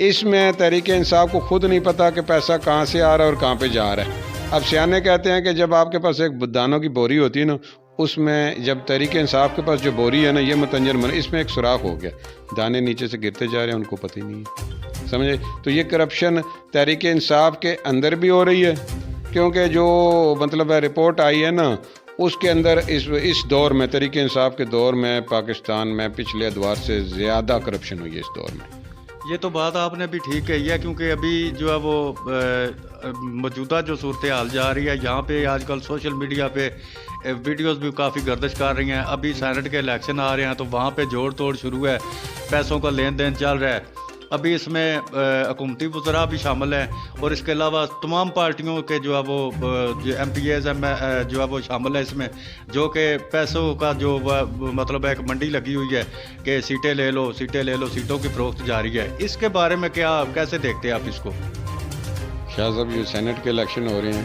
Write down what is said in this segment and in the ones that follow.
اس میں تحریک انصاف کو خود نہیں پتا کہ پیسہ کہاں سے آ رہا ہے اور کہاں پہ جا رہا ہے۔ اب سیانے کہتے ہیں کہ جب آپ کے پاس ایک دانوں کی بوری ہوتی ہے نا، اس میں جب تحریک انصاف کے پاس جو بوری ہے نا، یہ متنجر من، اس میں ایک سوراخ ہو گیا، دانے نیچے سے گرتے جا رہے ہیں، ان کو پتہ ہی نہیں ہے، سمجھے؟ تو یہ کرپشن تحریک انصاف کے اندر بھی ہو رہی ہے، کیونکہ جو مطلب ہے رپورٹ آئی ہے نا، اس کے اندر اس دور میں، تحریک انصاف کے دور میں پاکستان میں پچھلے ادوار سے زیادہ کرپشن ہوئی ہے اس دور میں۔ یہ تو بات آپ نے بھی ٹھیک کہی ہے، کیونکہ ابھی جو ہے وہ موجودہ جو صورتحال جا رہی ہے، یہاں پہ آج کل سوشل میڈیا پہ ویڈیوز بھی کافی گردش کر رہی ہیں۔ ابھی سینٹ کے الیکشن آ رہے ہیں تو وہاں پہ جوڑ توڑ شروع ہے، پیسوں کا لین دین چل رہا ہے۔ ابھی اس میں حکومتی وزراء بھی شامل ہیں، اور اس کے علاوہ تمام پارٹیوں کے جو ہے وہ ایم پی ایز جو ہے وہ شامل ہیں اس میں، جو کہ پیسوں کا جو مطلب ہے ایک منڈی لگی ہوئی ہے کہ سیٹیں لے لو، سیٹوں کی فروخت جاری ہے۔ اس کے بارے میں کیسے دیکھتے ہیں آپ اس کو؟ شاہ صاحب، یہ سینٹ کے الیکشن ہو رہے ہیں،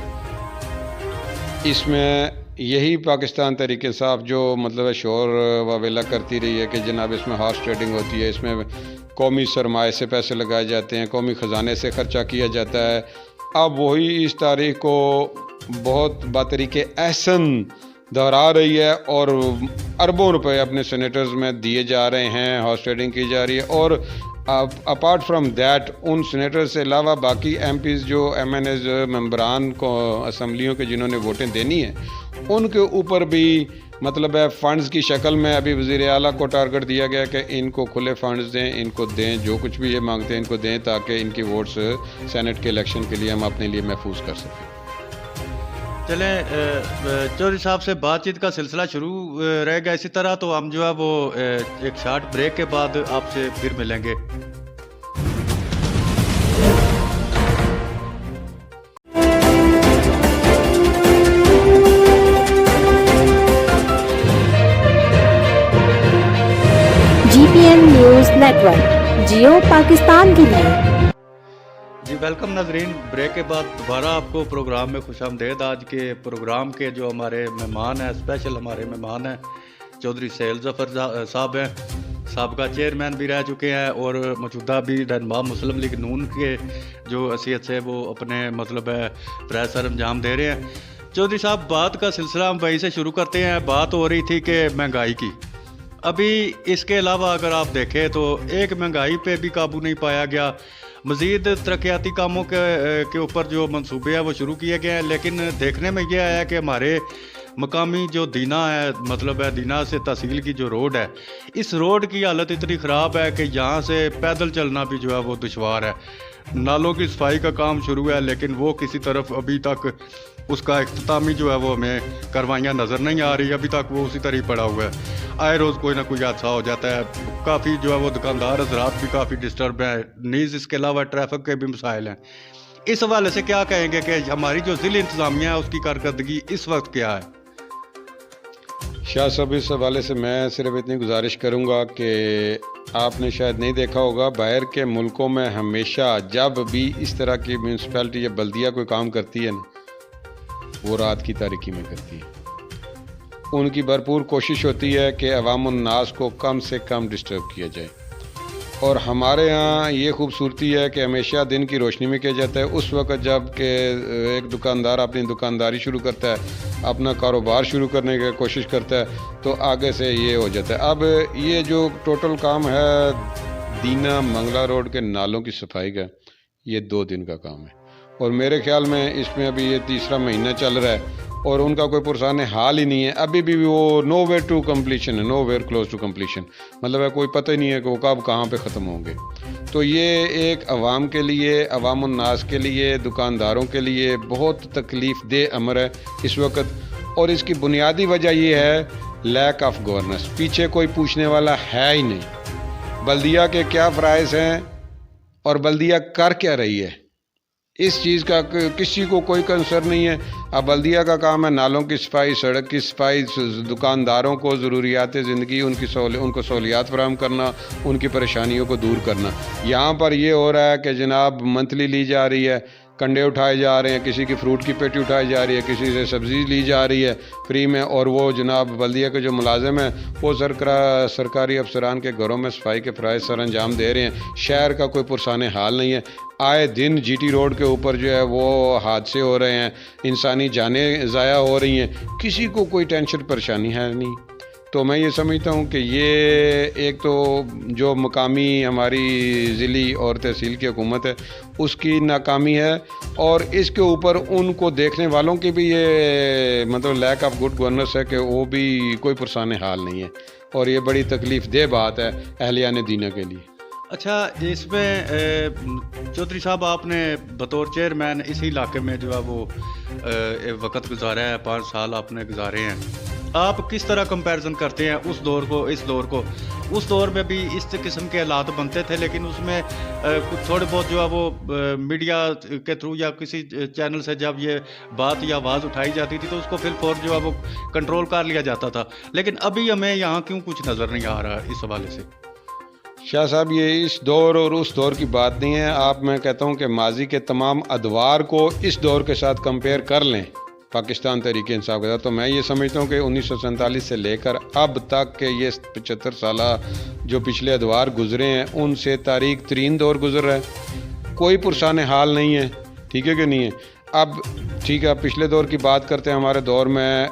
اس میں یہی پاکستان تحریک انصاف جو مطلب ہے شور واویلا کرتی رہی ہے کہ جناب اس میں ہارس ٹریڈنگ ہوتی ہے، اس میں قومی سرمایہ سے پیسے لگائے جاتے ہیں، قومی خزانے سے خرچہ کیا جاتا ہے۔ اب وہی اس تاریخ کو بہت بطریق احسن دہرا رہی ہے، اور اربوں روپے اپنے سینیٹرز میں دیے جا رہے ہیں، ہارس ٹریڈنگ کی جا رہی ہے۔ اور apart from that, in senator سے علاوہ باقی ایم پیز جو ایم این ایز ممبران کو اسمبلیوں کے جنہوں نے ووٹیں دینی ہیں، ان کے اوپر بھی مطلب ہے فنڈز کی شکل میں ابھی وزیر اعلیٰ کو ٹارگٹ دیا گیا کہ ان کو کھلے فنڈز دیں، ان کو دیں، جو کچھ بھی یہ مانگتے ہیں ان کو دیں، تاکہ ان کی ووٹس سینٹ کے الیکشن کے لیے ہم اپنے لیے محفوظ کر سکیں۔ چلیں، چودھری صاحب سے بات چیت کا سلسلہ شروع رہے گا اسی طرح، تو ہم جو ہے وہ ایک شارٹ بریک کے بعد آپ سے پھر ملیں گے۔ GPN news network, Geo Pakistan کے لیے۔ جی ویلکم ناظرین، بریک کے بعد دوبارہ آپ کو پروگرام میں خوش آمدید۔ آج کے پروگرام کے جو ہمارے مہمان ہیں، اسپیشل ہمارے مہمان ہیں، چودھری سہیل ظفر صاحب ہیں، سابقہ چیئرمین بھی رہ چکے ہیں اور موجودہ بھی رہنما مسلم لیگ نون کے جو حیثیت سے وہ اپنے مطلب ہے پریس سر انجام دے رہے ہیں۔ چودھری صاحب، بات کا سلسلہ ہم وہیں سے شروع کرتے ہیں۔ بات ہو رہی تھی کہ مہنگائی کی، ابھی اس کے علاوہ اگر آپ دیکھیں تو ایک مہنگائی پہ بھی قابو نہیں پایا گیا، مزید ترقیاتی کاموں کے اوپر جو منصوبے ہیں وہ شروع کیے گئے ہیں، لیکن دیکھنے میں یہ آیا کہ ہمارے مقامی جو دینا ہے، مطلب ہے دینا سے تحصیل کی جو روڈ ہے، اس روڈ کی حالت اتنی خراب ہے کہ یہاں سے پیدل چلنا بھی جو ہے وہ دشوار ہے۔ نالوں کی صفائی کا کام شروع ہے، لیکن وہ کسی طرف ابھی تک اس کا اختتامی جو ہے وہ ہمیں کروائیاں نظر نہیں آ رہی، ابھی تک وہ اسی طرح پڑا ہوا ہے۔ آئے روز کوئی نہ کوئی حادثہ ہو جاتا ہے، کافی جو ہے وہ دکاندار حضرات بھی کافی ڈسٹرب ہیں، نیز اس کے علاوہ ٹریفک کے بھی مسائل ہیں۔ اس حوالے سے کیا کہیں گے کہ ہماری جو ضلع انتظامیہ ہے اس کی کارکردگی اس وقت کیا ہے؟ شاہ صاحب، اس حوالے سے میں صرف اتنی گزارش کروں گا کہ آپ نے شاید نہیں دیکھا ہوگا، باہر کے ملکوں میں ہمیشہ جب بھی اس طرح کی میونسپلٹی یا بلدیہ کوئی کام کرتی ہے نا، وہ رات کی تاریکی میں کرتی ہے۔ ان کی بھرپور کوشش ہوتی ہے کہ عوام الناس کو کم سے کم ڈسٹرب کیا جائے، اور ہمارے ہاں یہ خوبصورتی ہے کہ ہمیشہ دن کی روشنی میں کیا جاتا ہے۔ اس وقت جب کہ ایک دکاندار اپنی دکانداری شروع کرتا ہے، اپنا کاروبار شروع کرنے کی کوشش کرتا ہے، تو آگے سے یہ ہو جاتا ہے۔ اب یہ جو ٹوٹل کام ہے دینا منگلہ روڈ کے نالوں کی صفائی کا، یہ 2 دن کا کام ہے، اور میرے خیال میں اس میں ابھی یہ 3را مہینہ چل رہا ہے، اور ان کا کوئی پرسان حال ہی نہیں ہے۔ ابھی بھی وہ نو ویئر ٹو کمپلیشن ہے، know where clause to completion, مطلب ہے کوئی پتہ ہی نہیں ہے کہ وہ کب کہاں پہ ختم ہوں گے۔ تو یہ ایک عوام کے لیے، عوام الناس کے لیے، دکانداروں کے لیے بہت تکلیف دہ امر ہے اس وقت، اور اس کی بنیادی وجہ یہ ہے لیک آف گورننس۔ پیچھے کوئی پوچھنے والا ہے ہی نہیں، بلدیہ کے کیا فرائض ہیں اور بلدیہ کر کیا رہی ہے، اس چیز کا کسی کو کوئی کنسر نہیں ہے۔ اب بلدیہ کا کام ہے نالوں کی صفائی، سڑک کی صفائی، دکانداروں کو ضروریات زندگی ان کو سہولیات فراہم کرنا، ان کی پریشانیوں کو دور کرنا۔ یہاں پر یہ ہو رہا ہے کہ جناب منتھلی لی جا رہی ہے کنڈے اٹھائے جا رہے ہیں، کسی کی فروٹ کی پیٹی اٹھائی جا رہی ہے، کسی سے سبزی لی جا رہی ہے فری میں، اور وہ جناب بلدیہ کے جو ملازم ہیں وہ سرکاری افسران کے گھروں میں صفائی کے فرائض سر انجام دے رہے ہیں۔ شہر کا کوئی پرسان حال نہیں ہے۔ آئے دن جی ٹی روڈ کے اوپر جو ہے وہ حادثے ہو رہے ہیں، انسانی جانیں ضائع ہو رہی ہیں، کسی کو کوئی ٹینشن پریشانی ہے نہیں۔ تو میں یہ سمجھتا ہوں کہ یہ ایک تو جو مقامی ہماری ضلعی اور تحصیل کی حکومت ہے اس کی ناکامی ہے، اور اس کے اوپر ان کو دیکھنے والوں کی بھی یہ مطلب لیک آف گڈ گورننس ہے کہ وہ بھی کوئی پرسان حال نہیں ہے، اور یہ بڑی تکلیف دہ بات ہے اہلیان دینہ کے لیے۔ اچھا، اس میں چودھری صاحب آپ نے بطور چیئرمین اسی علاقے میں جو ہے وہ وقت گزارا ہے، 5 سال آپ نے گزارے ہیں، آپ کس طرح کمپیرزن کرتے ہیں اس دور کو اس دور کو؟ اس دور میں بھی اس قسم کے حالات بنتے تھے، لیکن اس میں کچھ تھوڑے بہت جو ہے وہ میڈیا کے تھرو یا کسی چینل سے جب یہ بات یا آواز اٹھائی جاتی تھی تو اس کو پھر فور جو ہے وہ کنٹرول کر لیا جاتا تھا، لیکن ابھی ہمیں یہاں کیوں کچھ نظر نہیں آ رہا اس حوالے سے؟ شاہ صاحب، یہ اس دور اور اس دور کی بات نہیں ہے۔ میں کہتا ہوں کہ ماضی کے تمام ادوار کو اس دور کے ساتھ کمپیئر کر لیں پاکستان تحریک انصاف کے ساتھ، تو میں یہ سمجھتا ہوں کہ 1947 سے لے کر اب تک کے یہ 75 سالہ جو پچھلے ادوار گزرے ہیں ان سے تاریک ترین دور گزر رہا ہے، کوئی پرسان حال نہیں ہے، ٹھیک ہے کہ نہیں ہے؟ اب ٹھیک ہے، پچھلے دور کی بات کرتے ہیں، ہمارے دور میں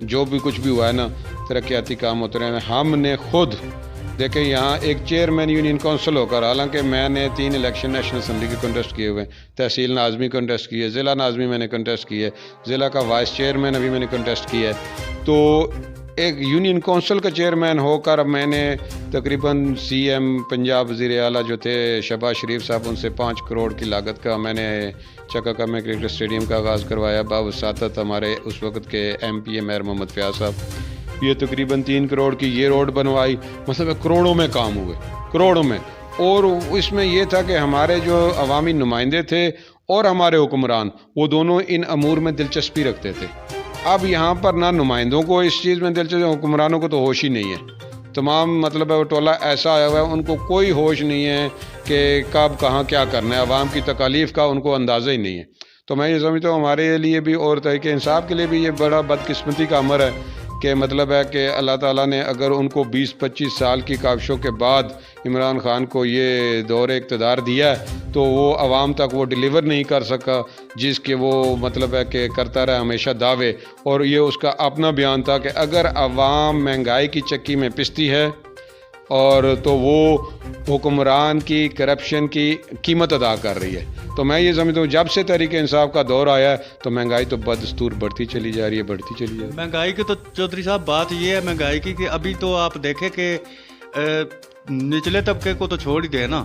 جو بھی کچھ بھی ہوا ہے نا، ترقیاتی کام ہوتے رہے ہیں۔ ہم نے خود دیکھیں یہاں ایک چیئرمین یونین کونسل ہو کر، حالانکہ میں نے 3 الیکشن نیشنل اسمبلی کے کنٹیسٹ کیے ہوئے ہیں، تحصیل ناظمی کنٹیسٹ کی ہے، ضلع ناظمی میں نے کنٹیسٹ کی ہے، ضلع کا وائس چیئرمین ابھی میں نے کنٹیسٹ کیا ہے، تو ایک یونین کونسل کا چیئرمین ہو کر میں نے تقریباً سی ایم پنجاب وزیر اعلیٰ جو تھے شہباز شریف صاحب، ان سے 5 کروڑ کی لاگت کا میں نے چکا میں کرکٹ اسٹیڈیم کا آغاز کروایا، باوساطت ہمارے اس وقت کے ایم پی اے میر محمد فیاض صاحب، یہ تقریباً 3 کروڑ کی یہ روڈ بنوائی، مطلب کروڑوں میں کام ہوئے، کروڑوں میں۔ اور اس میں یہ تھا کہ ہمارے جو عوامی نمائندے تھے اور ہمارے حکمران وہ دونوں ان امور میں دلچسپی رکھتے تھے۔ اب یہاں پر نہ نمائندوں کو اس چیز میں دلچسپی، حکمرانوں کو تو ہوش ہی نہیں ہے، تمام مطلب ہے وہ ٹولہ ایسا آیا ہوا ہے، ان کو کوئی ہوش نہیں ہے کہ کب کہاں کیا کرنا ہے، عوام کی تکالیف کا ان کو اندازہ ہی نہیں ہے۔ تو میں یہ سمجھتا ہوں ہمارے لیے بھی اور تحریک انصاف کے لیے بھی یہ بڑا بدقسمتی کا امر ہے کہ مطلب ہے کہ اللہ تعالیٰ نے اگر ان کو 20-25 سال کی کاوشوں کے بعد عمران خان کو یہ دور اقتدار دیا ہے تو وہ عوام تک وہ ڈیلیور نہیں کر سکا، جس کے وہ مطلب ہے کہ کرتا رہا ہمیشہ دعوے، اور یہ اس کا اپنا بیان تھا کہ اگر عوام مہنگائی کی چکی میں پستی ہے اور تو وہ حکمران کی کرپشن کی قیمت ادا کر رہی ہے۔ تو میں یہ سمجھتا ہوں جب سے تحریک انصاف کا دور آیا ہے تو مہنگائی تو بدستور بڑھتی چلی جا رہی ہے، بڑھتی چلی جا رہی ہے۔ مہنگائی کی تو چودھری صاحب بات یہ ہے مہنگائی کی کہ ابھی تو آپ دیکھیں کہ نچلے طبقے کو تو چھوڑ ہی دیں نا،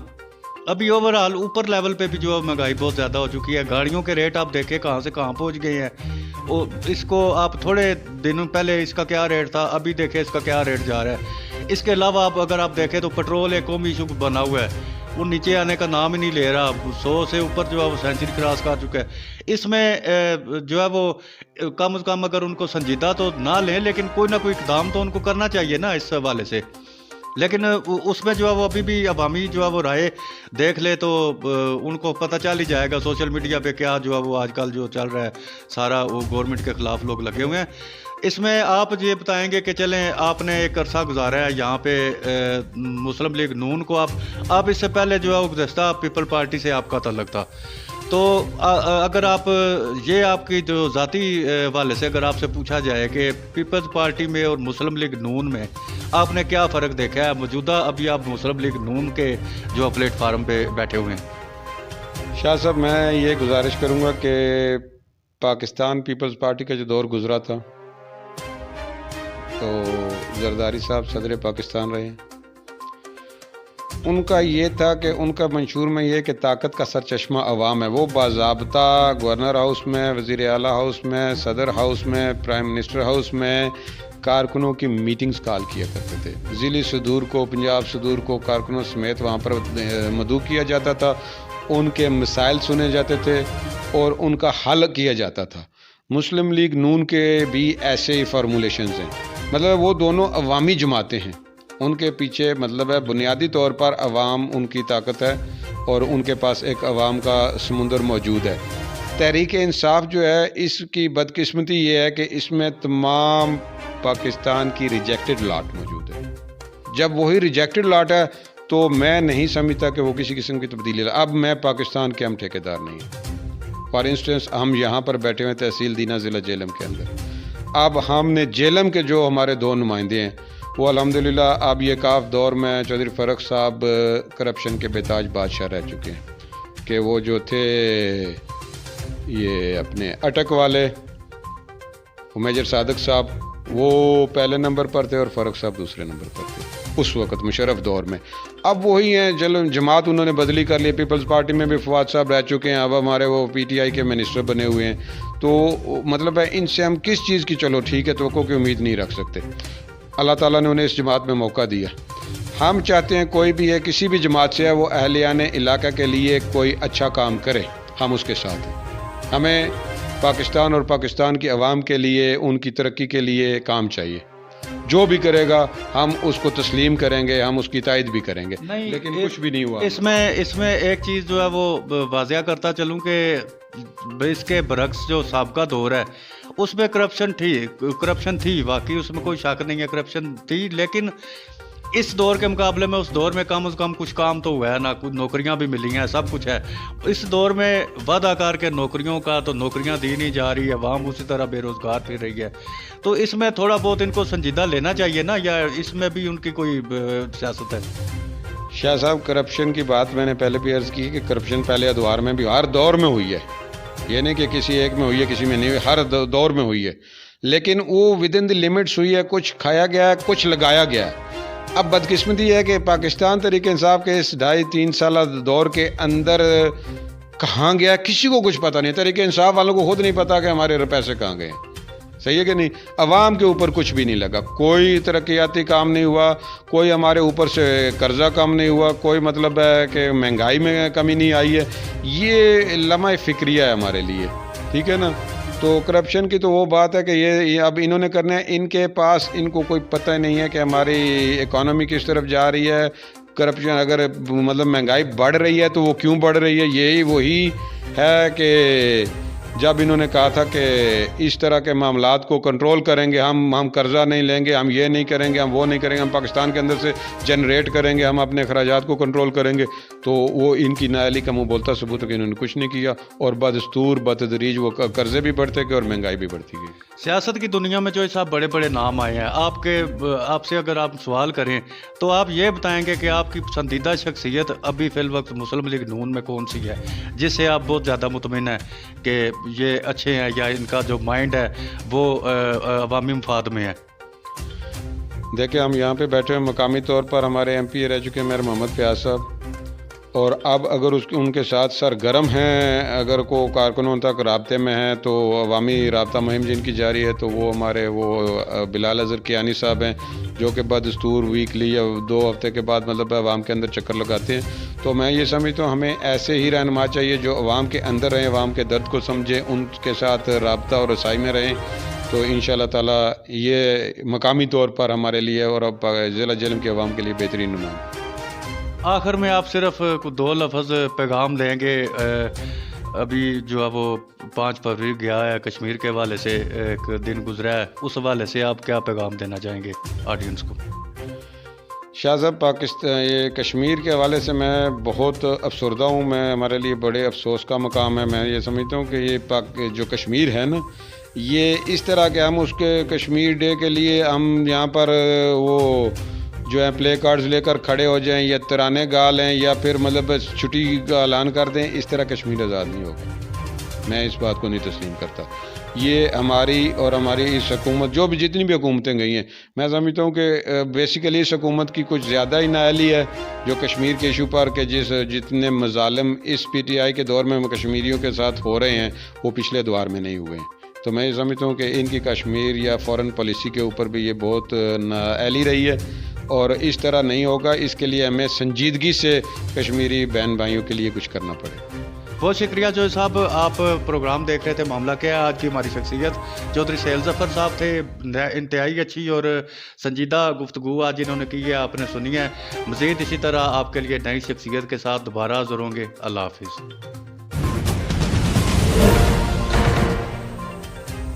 ابھی اوورآل اوپر لیول پہ بھی جو مہنگائی بہت زیادہ ہو چکی ہے، گاڑیوں کے ریٹ آپ دیکھیں کہاں سے کہاں پہنچ گئے ہیں۔ اس کو آپ تھوڑے دنوں پہلے اس کا کیا ریٹ تھا، ابھی دیکھیں اس کا کیا ریٹ جا رہا ہے۔ اس کے علاوہ اگر آپ دیکھیں تو پیٹرول ایک قومی ایشو بنا ہوا ہے، وہ نیچے آنے کا نام ہی نہیں لے رہا، 100 سے اوپر جو ہے وہ سینچری کراس کر چکا ہے۔ اس میں جو ہے وہ کم از کم اگر ان کو سنجیدہ تو نہ لیں، لیکن کوئی نہ کوئی اقدام تو ان کو کرنا چاہیے نا اس حوالے سے، لیکن اس میں جو ہے وہ ابھی بھی عوامی جو ہے وہ رائے دیکھ لے تو ان کو پتہ چل ہی جائے گا سوشل میڈیا پہ کیا جو ہے وہ آج کل جو چل رہا ہے سارا، وہ گورنمنٹ کے خلاف لوگ لگے ہوئے ہیں۔ اس میں آپ یہ بتائیں گے کہ چلیں آپ نے ایک عرصہ گزارا ہے یہاں پہ مسلم لیگ نون کو، آپ اس سے پہلے جو ہے وہ گزشتہ پیپل پارٹی سے آپ کا تعلق تھا، تو اگر آپ یہ آپ کی جو ذاتی حوالے سے اگر آپ سے پوچھا جائے کہ پیپلز پارٹی میں اور مسلم لیگ نون میں آپ نے کیا فرق دیکھا ہے موجودہ، ابھی آپ مسلم لیگ نون کے جو پلیٹ فارم پہ بیٹھے ہوئے ہیں؟ شاہ صاحب، میں یہ گزارش کروں گا کہ پاکستان پیپلز پارٹی کا جو دور گزرا تھا تو زرداری صاحب صدر پاکستان رہے، ان کا یہ تھا کہ ان کا منشور میں یہ کہ طاقت کا سرچشمہ عوام ہے، وہ باضابطہ گورنر ہاؤس میں، وزیر اعلیٰ ہاؤس میں، صدر ہاؤس میں، پرائم منسٹر ہاؤس میں کارکنوں کی میٹنگز کال کیا کرتے تھے، ضلعی صدور کو، پنجاب صدور کو کارکنوں سمیت وہاں پر مدعو کیا جاتا تھا، ان کے مسائل سنے جاتے تھے اور ان کا حل کیا جاتا تھا۔ مسلم لیگ نون کے بھی ایسے ہی فارمولیشنز ہیں، مطلب وہ دونوں عوامی جماعتیں ہیں، ان کے پیچھے مطلب ہے بنیادی طور پر عوام ان کی طاقت ہے، اور ان کے پاس ایک عوام کا سمندر موجود ہے. تحریک انصاف جو ہے اس کی بدقسمتی یہ ہے کہ اس میں تمام پاکستان کی ریجیکٹڈ لاٹ موجود ہے. جب وہی ریجیکٹڈ لاٹ ہے تو میں نہیں سمجھتا کہ وہ کسی قسم کی تبدیلی ہے. اب میں پاکستان کے ہم ٹھیکیدار نہیں ہیں. فار انسٹنس ہم یہاں پر بیٹھے ہوئے تحصیل دینا ضلع جہلم کے اندر. اب ہم نے جہلم کے جو ہمارے 2 نمائندے ہیں وہ الحمدللہ اب یہ کاف دور میں چودھری فرق صاحب کرپشن کے بیتاج بادشاہ رہ چکے ہیں کہ وہ جو تھے یہ اپنے اٹک والے میجر صادق صاحب وہ پہلے نمبر پر تھے اور فرق صاحب دوسرے نمبر پر تھے اس وقت مشرف دور میں. اب وہی ہیں جماعت انہوں نے بدلی کر لی. پیپلز پارٹی میں بھی فواد صاحب رہ چکے ہیں, اب ہمارے وہ پی ٹی آئی کے منسٹر بنے ہوئے ہیں. تو مطلب ہے ان سے ہم کس چیز کی چلو ٹھیک ہے توقع کی امید نہیں رکھ سکتے. اللہ تعالیٰ نے انہیں اس جماعت میں موقع دیا. ہم چاہتے ہیں کوئی بھی ہے کسی بھی جماعت سے ہے وہ اہلیان علاقہ کے لیے کوئی اچھا کام کرے, ہم اس کے ساتھ ہیں. ہمیں پاکستان اور پاکستان کی عوام کے لیے ان کی ترقی کے لیے کام چاہیے. جو بھی کرے گا ہم اس کو تسلیم کریں گے, ہم اس کی تائید بھی کریں گے, لیکن کچھ بھی نہیں ہوا. اس میں ایک چیز جو ہے وہ واضح کرتا چلوں کہ اس کے برعکس جو سابقہ دور ہے اس میں کرپشن تھی واقعی, اس میں کوئی شک نہیں ہے, کرپشن تھی. لیکن اس دور کے مقابلے میں اس دور میں کم از کم کچھ کام تو ہوا ہے نا, کچھ نوکریاں بھی ملی ہیں, سب کچھ ہے. اس دور میں وعدہ کر کے نوکریوں کا تو نوکریاں دی نہیں جا رہی, عوام اسی طرح بے روزگار پھر رہی ہے. تو اس میں تھوڑا بہت ان کو سنجیدہ لینا چاہیے نا, یا اس میں بھی ان کی کوئی سیاست ہے؟ شاہ صاحب کرپشن کی بات میں نے پہلے بھی عرض کی کہ کرپشن پہلے ادوار میں بھی ہر دور میں ہوئی ہے. یہ نہیں کہ کسی ایک میں ہوئی ہے کسی میں نہیں ہوئی, ہر دور میں ہوئی ہے. لیکن وہ ود ان دی لمٹس ہوئی ہے, کچھ کھایا گیا ہے, کچھ لگایا گیا ہے. اب بدقسمتی ہے کہ پاکستان تحریک انصاف کے اس 2.5-3 سالہ دور کے اندر کہاں گیا کسی کو کچھ پتہ نہیں. تحریک انصاف والوں کو خود نہیں پتا کہ ہمارے پیسے کہاں گئے. صحیح ہے کہ نہیں؟ عوام کے اوپر کچھ بھی نہیں لگا, کوئی ترقیاتی کام نہیں ہوا, کوئی ہمارے اوپر سے قرضہ کم نہیں ہوا, کوئی مطلب ہے کہ مہنگائی میں کمی نہیں آئی ہے. یہ لمحہ فکریہ ہے ہمارے لیے, ٹھیک ہے نا. تو کرپشن کی تو وہ بات ہے کہ یہ اب انہوں نے کرنا ہے, ان کے پاس ان کو کوئی پتہ نہیں ہے کہ ہماری اکانومی کس طرف جا رہی ہے. کرپشن اگر مطلب مہنگائی بڑھ رہی ہے تو وہ کیوں بڑھ رہی ہے, یہی وہی ہے کہ جب انہوں نے کہا تھا کہ اس طرح کے معاملات کو کنٹرول کریں گے, ہم قرضہ نہیں لیں گے, ہم یہ نہیں کریں گے, ہم وہ نہیں کریں گے, ہم پاکستان کے اندر سے جنریٹ کریں گے, ہم اپنے اخراجات کو کنٹرول کریں گے. تو وہ ان کی نااہلی کا منہ بولتا ثبوت ہے کہ انہوں نے کچھ نہیں کیا, اور بدستور بتدریج وہ قرضے بھی بڑھتے گئے اور مہنگائی بھی بڑھتی گئی. سیاست کی دنیا میں جو صاحب بڑے بڑے نام آئے ہیں, آپ سے اگر آپ سوال کریں تو آپ یہ بتائیں گے کہ آپ کی پسندیدہ شخصیت ابھی فی الوقت مسلم لیگ نون میں کون سی ہے جس سے آپ بہت زیادہ مطمئن ہیں کہ یہ اچھے ہیں, یا ان کا جو مائنڈ ہے وہ عوامی مفاد میں ہے؟ دیکھیں ہم یہاں پہ بیٹھے ہیں, مقامی طور پر ہمارے ایم پی رہ چکے ہیں میر محمد فیاض صاحب, اور اب اگر ان کے ساتھ سرگرم ہیں, اگر کو کارکنوں تک رابطے میں ہیں, تو عوامی رابطہ مہم جن کی جاری ہے تو وہ ہمارے وہ بلال اظہر کیانی صاحب ہیں, جو کہ بدستور ویکلی یا 2 ہفتے کے بعد مطلب عوام کے اندر چکر لگاتے ہیں. تو میں یہ سمجھتا ہوں ہمیں ایسے ہی رہنما چاہیے جو عوام کے اندر رہیں, عوام کے درد کو سمجھیں, ان کے ساتھ رابطہ اور رسائی میں رہیں. تو انشاءاللہ تعالی یہ مقامی طور پر ہمارے لیے اور اب ضلع جہلم کے عوام کے لیے بہترین نمائندہ. آخر میں آپ صرف 2 لفظ پیغام دیں گے. ابھی جو ہے وہ 5 فروری گیا ہے, کشمیر کے حوالے سے ایک دن گزرا ہے, اس حوالے سے آپ کیا پیغام دینا چاہیں گے آڈینس کو؟ شاہ صاحب پاکستان یہ کشمیر کے حوالے سے میں بہت افسردہ ہوں. میں ہمارے لیے بڑے افسوس کا مقام ہے. میں یہ سمجھتا ہوں کہ یہ جو کشمیر ہے نا, یہ اس طرح کہ ہم اس کے کشمیر ڈے کے لیے ہم یہاں پر وہ جو ہے پلے کارڈز لے کر کھڑے ہو جائیں یا ترانے گا لیں یا پھر مطلب چھٹی کا اعلان کر دیں, اس طرح کشمیر آزاد نہیں ہوگا. میں اس بات کو نہیں تسلیم کرتا. یہ ہماری اور ہماری اس حکومت جو بھی جتنی بھی حکومتیں گئی ہیں, میں سمجھتا ہوں کہ بیسیکلی اس حکومت کی کچھ زیادہ ہی نااہلی ہے جو کشمیر کے ایشو پر, کہ جتنے مظالم اس پی ٹی آئی کے دور میں کشمیریوں کے ساتھ ہو رہے ہیں وہ پچھلے دوار میں نہیں ہوئے ہیں. تو میں یہ سمجھتا ہوں کہ ان کی کشمیر یا فورن پالیسی کے اوپر بھی یہ بہت نااہلی رہی ہے, اور اس طرح نہیں ہوگا. اس کے لیے ہمیں سنجیدگی سے کشمیری بہن بھائیوں کے لیے کچھ کرنا پڑے. بہت شکریہ جو صاحب، آپ پروگرام دیکھ رہے تھے معاملہ کیا ہے۔ آج کی ہماری شخصیت چودھری سہیل ظفر صاحب تھے، انتہائی اچھی اور سنجیدہ گفتگو آج انہوں نے کی ہے، آپ نے سنی ہے۔ مزید اسی طرح آپ کے لیے نئی شخصیت کے ساتھ دوبارہ حاضر ہوں گے۔ اللہ حافظ۔